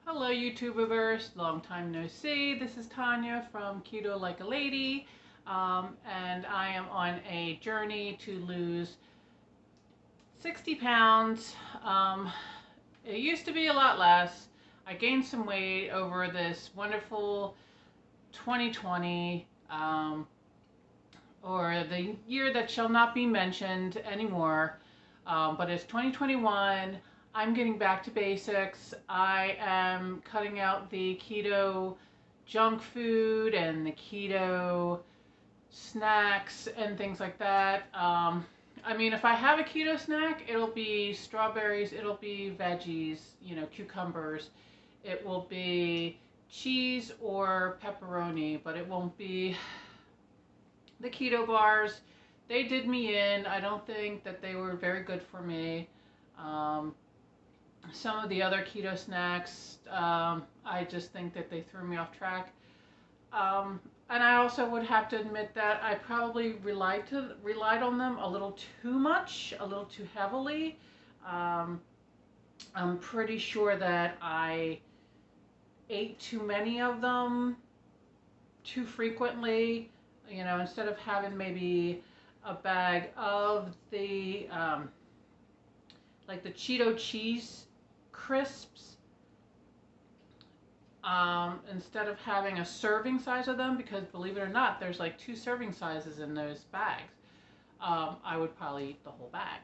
Hello YouTubers, long time no see. This is Tanya from Keto Like a Lady, and I am on a journey to lose 60 pounds. It used to be a lot less. I gained some weight over this wonderful 2020, or the year that shall not be mentioned anymore, but it's 2021. I'm getting back to basics. I am cutting out the keto junk food and the keto snacks and things like that. I mean, if I have a keto snack, it'll be strawberries, it'll be veggies, cucumbers. It will be cheese or pepperoni, but it won't be the keto bars. They did me in. I don't think that they were very good for me. Um, some of the other keto snacks, I just think that they threw me off track. And I also would have to admit that I probably relied on them a little too much, a little too heavily. Um, I'm pretty sure that I ate too many of them too frequently. Instead of having maybe a bag of the like the Cheeto cheese crisps, instead of having a serving size of them, because believe it or not, there's like 2 serving sizes in those bags, I would probably eat the whole bag.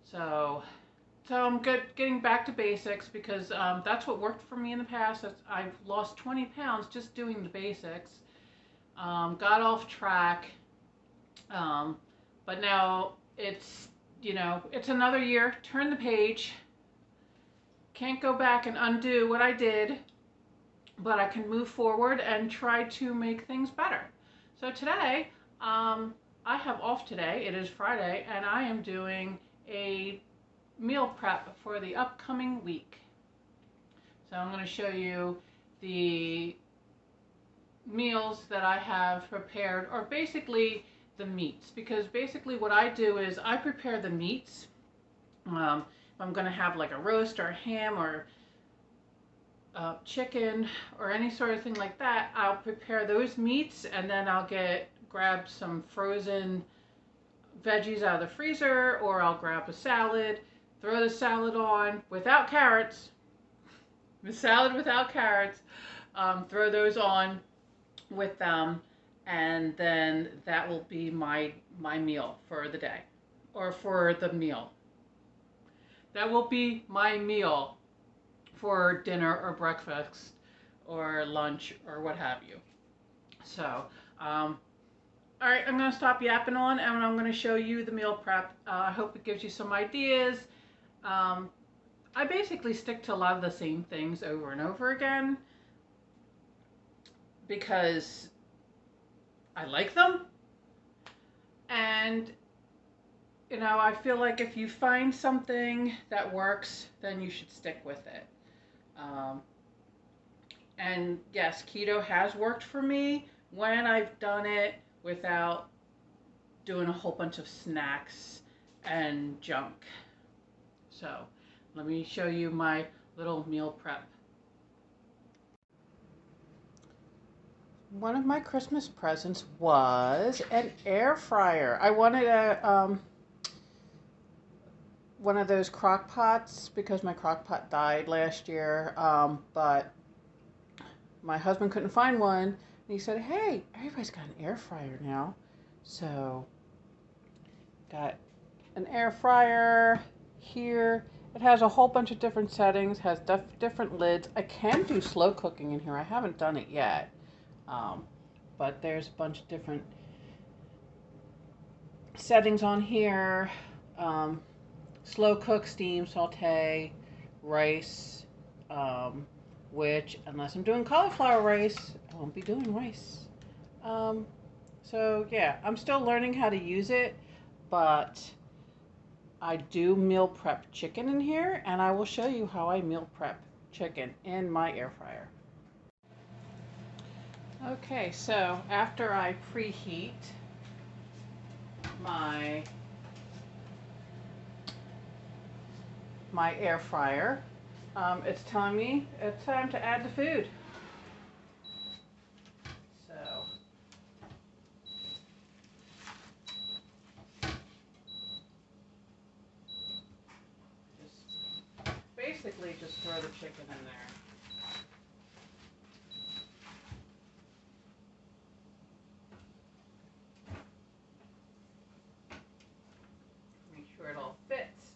So, I'm getting back to basics because that's what worked for me in the past. I've lost 20 pounds just doing the basics. Got off track, but now it's another year. Turn the page. Can't go back and undo what I did, but I can move forward and try to make things better. So today, I have off today. It is Friday, and I am doing a meal prep for the upcoming week. So I'm going to show you the meals that I have prepared, or basically the meats, because basically what I do is I prepare the meats. If I'm going to have like a roast or a ham or chicken or any sort of thing like that, I'll prepare those meats, and then I'll grab some frozen veggies out of the freezer, or I'll grab a salad, throw the salad on without carrots, the salad without carrots, throw those on with them, and then that will be my meal for the day, or for the meal. That will be my meal for dinner or breakfast or lunch or what have you. So, all right, I'm going to stop yapping on, and I'm going to show you the meal prep. I hope it gives you some ideas. I basically stick to a lot of the same things over and over again because I like them, and I feel like if you find something that works, then you should stick with it. And yes, keto has worked for me when I've done it without doing a whole bunch of snacks and junk. So let me show you my little meal prep. One of my Christmas presents was an air fryer. I wanted one of those crock pots because my crock pot died last year, but my husband couldn't find one, and he said, hey, everybody's got an air fryer now. So got an air fryer here. It has a whole bunch of different settings, has different lids. I can do slow cooking in here. I haven't done it yet, but there's a bunch of different settings on here. Slow cook, steam, saute, rice, which, unless I'm doing cauliflower rice, I won't be doing rice. So yeah, I'm still learning how to use it, but I do meal prep chicken in here, and I will show you how I meal prep chicken in my air fryer. Okay, so after I preheat my air fryer, It's telling me it's time to add the food. So basically just throw the chicken in there. Make sure it all fits.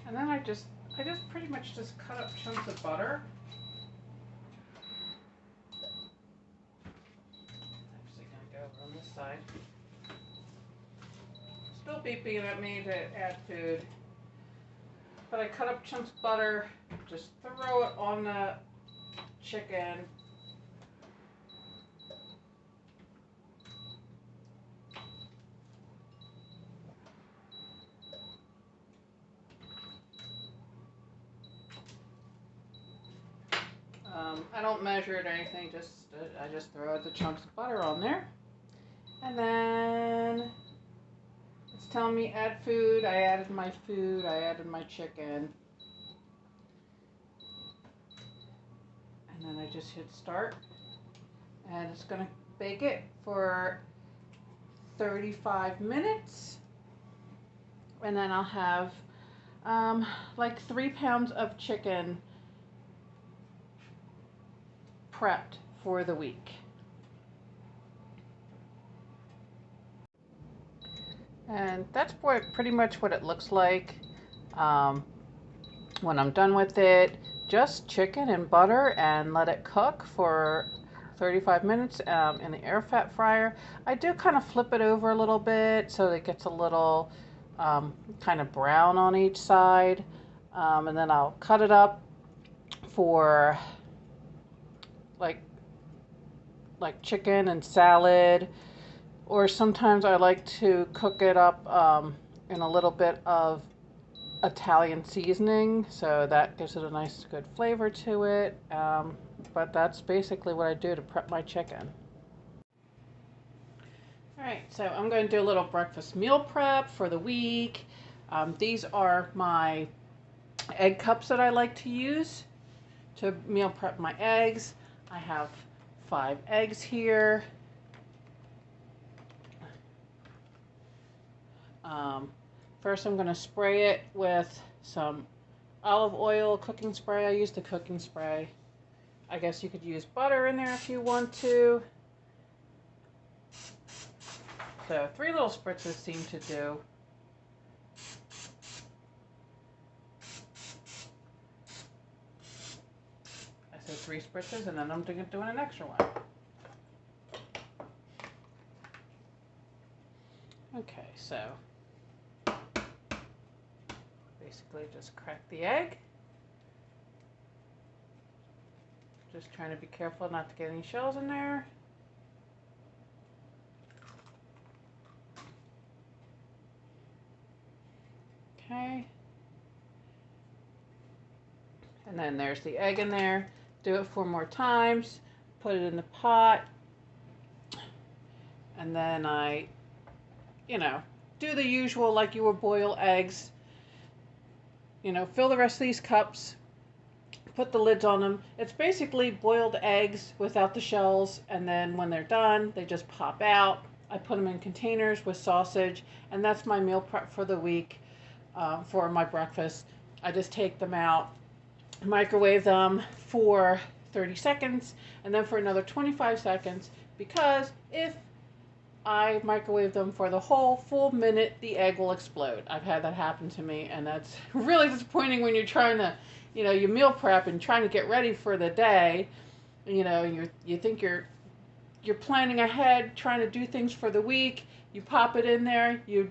And then I just pretty much just cut up chunks of butter. Actually gonna go over on this side. Still beeping at me to add food. But I cut up chunks of butter, just throw it on the chicken. I don't measure it or anything, I just throw the chunks of butter on there. And then it's telling me add food. I added my food, I added my chicken. And then I just hit start. And it's gonna bake it for 35 minutes. And then I'll have like 3 pounds of chicken prepped for the week. And that's pretty much what it looks like when I'm done with it. Just chicken and butter, and let it cook for 35 minutes in the air fat fryer. I do kind of flip it over a little bit so it gets a little kind of brown on each side. And then I'll cut it up for like chicken and salad, or sometimes I like to cook it up in a little bit of Italian seasoning, so that gives it a nice good flavor to it. But that's basically what I do to prep my chicken. Alright, so I'm going to do a little breakfast meal prep for the week. These are my egg cups that I like to use to meal prep my eggs. I have 5 eggs here. First I'm going to spray it with some olive oil cooking spray. I use the cooking spray. I guess you could use butter in there if you want to. So 3 little spritzes seem to do. I said 3 spritzes, and then I'm doing an extra one. Okay, so basically just crack the egg. Just trying to be careful not to get any shells in there. Okay. And then there's the egg in there. Do it 4 more times. Put it in the pot. And then I, do the usual like you would boil eggs. Fill the rest of these cups. Put the lids on them. It's basically boiled eggs without the shells, and then when they're done, they just pop out. I put them in containers with sausage, and that's my meal prep for the week for my breakfast. I just take them out, microwave them for 30 seconds, and then for another 25 seconds, because if I microwave them for the whole full minute, the egg will explode. I've had that happen to me, and that's really disappointing when you're trying to you meal prep and trying to get ready for the day. You think you're planning ahead, trying to do things for the week. You pop it in there, you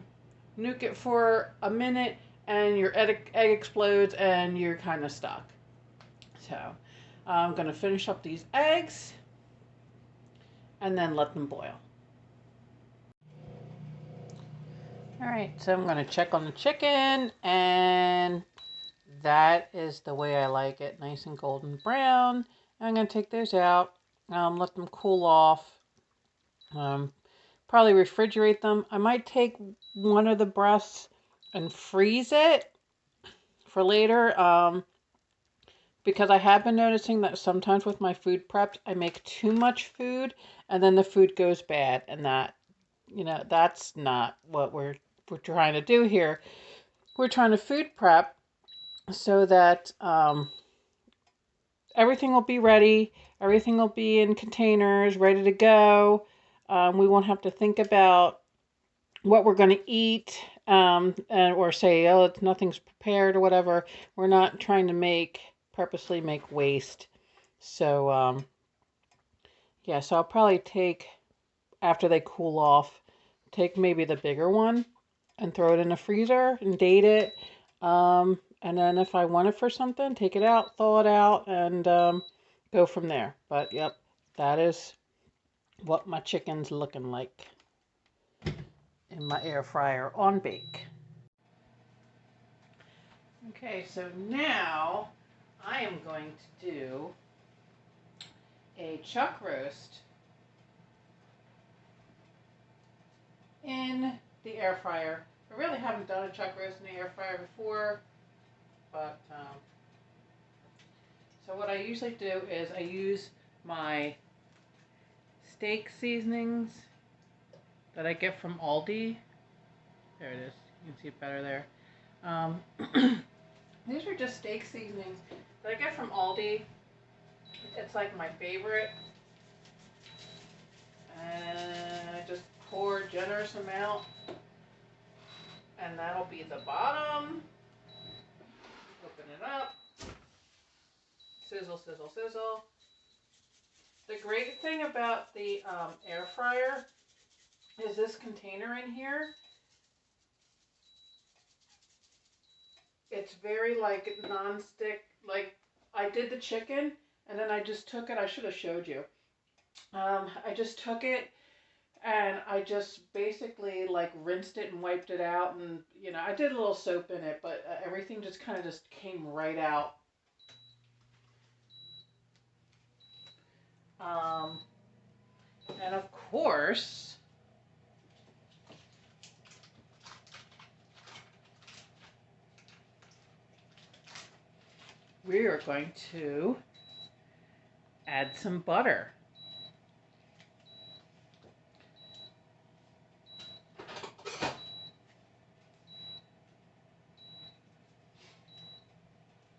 nuke it for a minute, and your egg explodes, and you're kind of stuck. So I'm going to finish up these eggs and then let them boil. All right, so I'm going to check on the chicken, and that is the way I like it, nice and golden brown. I'm going to take those out, let them cool off, probably refrigerate them. I might take one of the breasts and freeze it for later, because I have been noticing that sometimes with my food preps, I make too much food and then the food goes bad, and that, that's not what we're trying to do here. We're trying to food prep so that everything will be ready, everything will be in containers, ready to go. We won't have to think about what we're going to eat, or say, oh, nothing's prepared or whatever. We're not trying to purposely make waste. So, yeah, so I'll probably take, after they cool off, take maybe the bigger one and throw it in the freezer and date it. And then if I want it for something, take it out, thaw it out, and go from there. But, yep, that is what my chicken's looking like in my air fryer on bake. Okay, so now I am going to do a chuck roast in the air fryer. I really haven't done a chuck roast in the air fryer before, but so what I usually do is I use my steak seasonings that I get from Aldi. There it is. You can see it better there. These are just steak seasonings that I get from Aldi. It's like my favorite. And I just pour a generous amount. And that'll be the bottom. Open it up. Sizzle, sizzle, sizzle. The great thing about the air fryer is this container in here. It's very like non-stick. Like I did the chicken and then I just took it. I should have showed you. I just took it and I just basically like rinsed it and wiped it out, and I did a little soap in it, but everything just kind of just came right out. And of course, we are going to add some butter.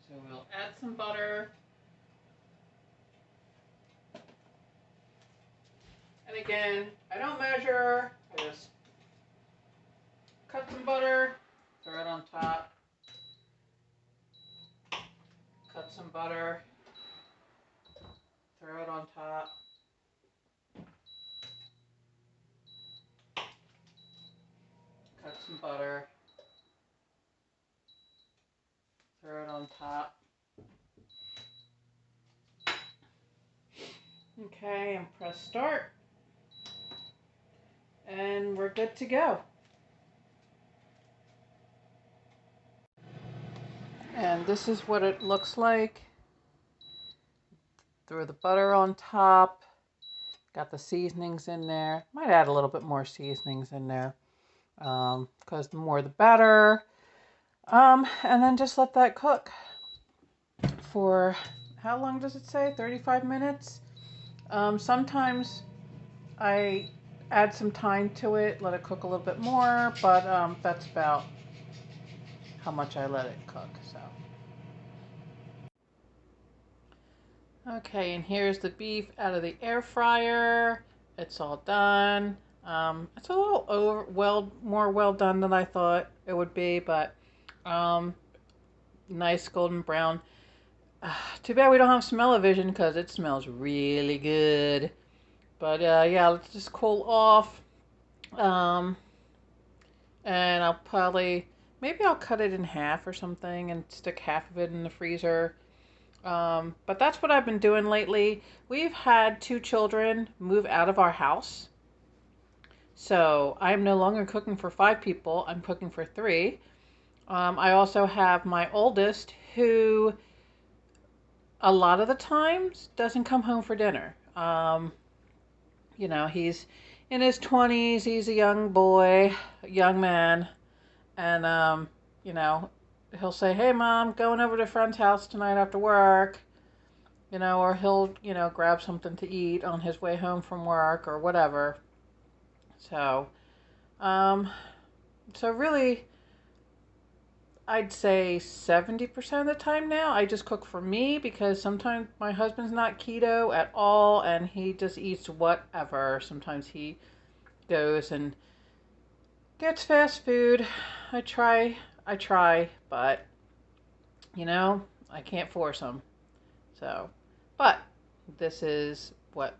So we'll add some butter. And again, I don't measure, I just cut some butter, throw it on top. Cut some butter, throw it on top. Cut some butter, throw it on top. Okay, and press start. And we're good to go. And this is what it looks like. Throw the butter on top. Got the seasonings in there. Might add a little bit more seasonings in there, because the more the better. And then just let that cook for, how long does it say? 35 minutes? Sometimes I add some time to it, let it cook a little bit more, but that's about how much I let it cook. So, okay, and here's the beef out of the air fryer. It's all done. It's a little more well done than I thought it would be, but nice golden brown. Too bad we don't have smell-o-vision because it smells really good. But yeah, let's just cool off. And I'll probably, maybe I'll cut it in half or something and stick half of it in the freezer. But that's what I've been doing lately. We've had 2 children move out of our house. So I'm no longer cooking for 5 people. I'm cooking for 3. I also have my oldest who a lot of the times doesn't come home for dinner. He's in his 20s, he's a young boy, a young man, and, you know, he'll say, hey, Mom, going over to a friend's house tonight after work, or he'll, grab something to eat on his way home from work or whatever. So, um, so really, I'd say 70% of the time now, I just cook for me because sometimes my husband's not keto at all and he just eats whatever. Sometimes he goes and gets fast food. I try, but I can't force him. So, but this is what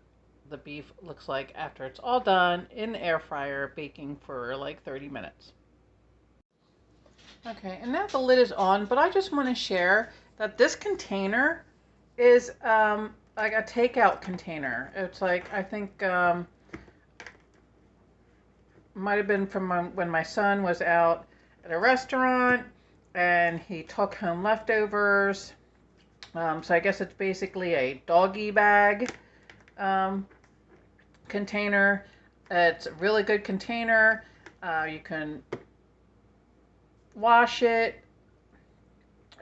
the beef looks like after it's all done in the air fryer, baking for like 30 minutes. Okay, and now the lid is on, but I just want to share that this container is like a takeout container. It's like, I think, might have been from when my son was out at a restaurant and he took home leftovers. So I guess it's basically a doggy bag container. It's a really good container. You can wash it.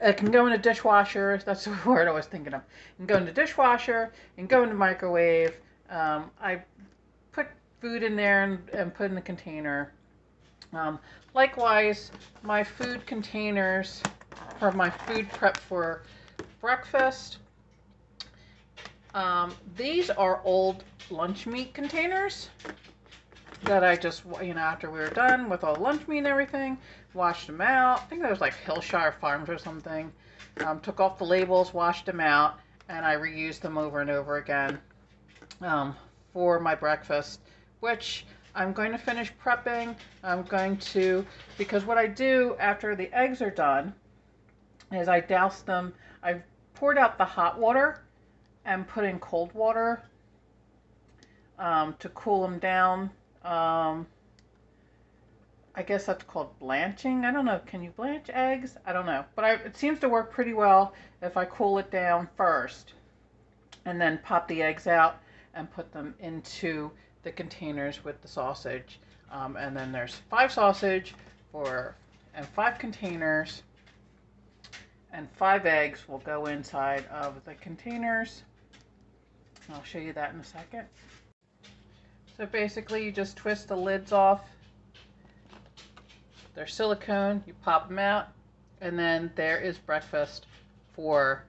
It can go in a dishwasher. That's the word I was thinking of. It can go in the dishwasher and go in the microwave. I put food in there and put in the container. Likewise, my food containers for my food prep for breakfast. These are old lunch meat containers that I just, after we were done with all the lunch meat and everything, washed them out. I think that was like Hillshire Farms or something. Took off the labels, washed them out, and I reused them over and over again for my breakfast, which I'm going to finish prepping. Because what I do after the eggs are done is I douse them. I've poured out the hot water and put in cold water to cool them down. I guess that's called blanching. I don't know. Can you blanch eggs? I don't know. But it seems to work pretty well if I cool it down first and then pop the eggs out and put them into the containers with the sausage. And then there's 5 sausage and 5 containers, and 5 eggs will go inside of the containers. I'll show you that in a second. So basically you just twist the lids off. They're silicone, you pop them out, and then there is breakfast for,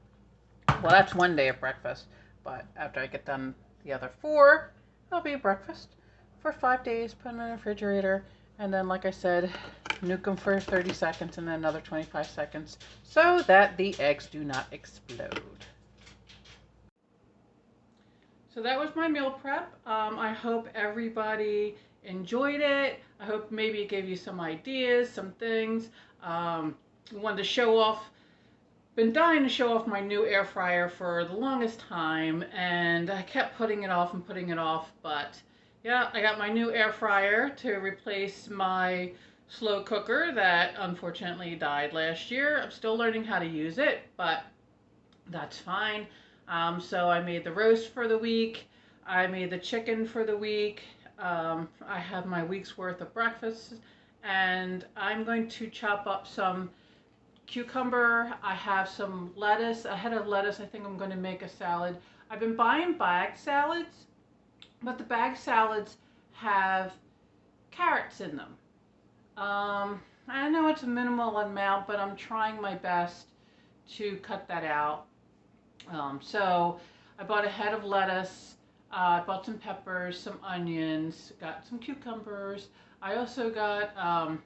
well, that's one day of breakfast, but after I get done the other 4, it'll be breakfast for 5 days, put them in the refrigerator, and then, like I said, nuke them for 30 seconds and then another 25 seconds so that the eggs do not explode. So that was my meal prep. I hope everybody enjoyed it. I hope maybe it gave you some ideas, some things. Wanted to show off, been dying to show off my new air fryer for the longest time, and I kept putting it off and putting it off, but yeah, I got my new air fryer to replace my slow cooker that unfortunately died last year. I'm still learning how to use it, but that's fine. So I made the roast for the week. I made the chicken for the week. I have my week's worth of breakfast, and I'm going to chop up some cucumber. I have some lettuce. A head of lettuce. I think I'm going to make a salad. I've been buying bag salads, but the bag salads have carrots in them. I know it's a minimal amount, but I'm trying my best to cut that out. So I bought a head of lettuce, I bought some peppers, some onions, got some cucumbers. I also got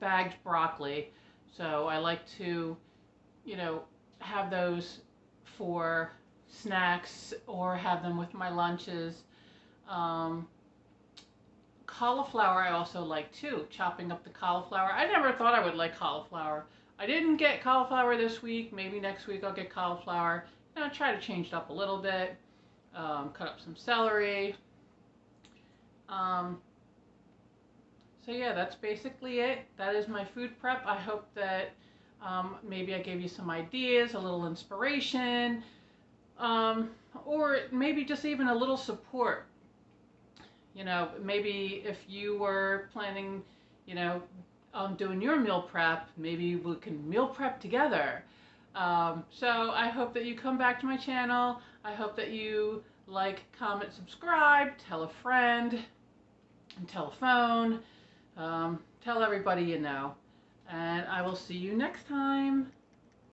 bagged broccoli. So I like to, have those for snacks or have them with my lunches. Cauliflower I also like too, chopping up the cauliflower. I never thought I would like cauliflower. I didn't get cauliflower this week. Maybe next week I'll get cauliflower. Try to change it up a little bit. Cut up some celery. So yeah, that's basically it. That is my food prep. I hope that Maybe I gave you some ideas, a little inspiration, um, or maybe just even a little support. You know, maybe if you were planning, you know, on doing your meal prep, maybe we can meal prep together. So I hope that you come back to my channel. I hope that you like, comment, subscribe, tell a friend, and tell a phone, tell everybody you know. And I will see you next time.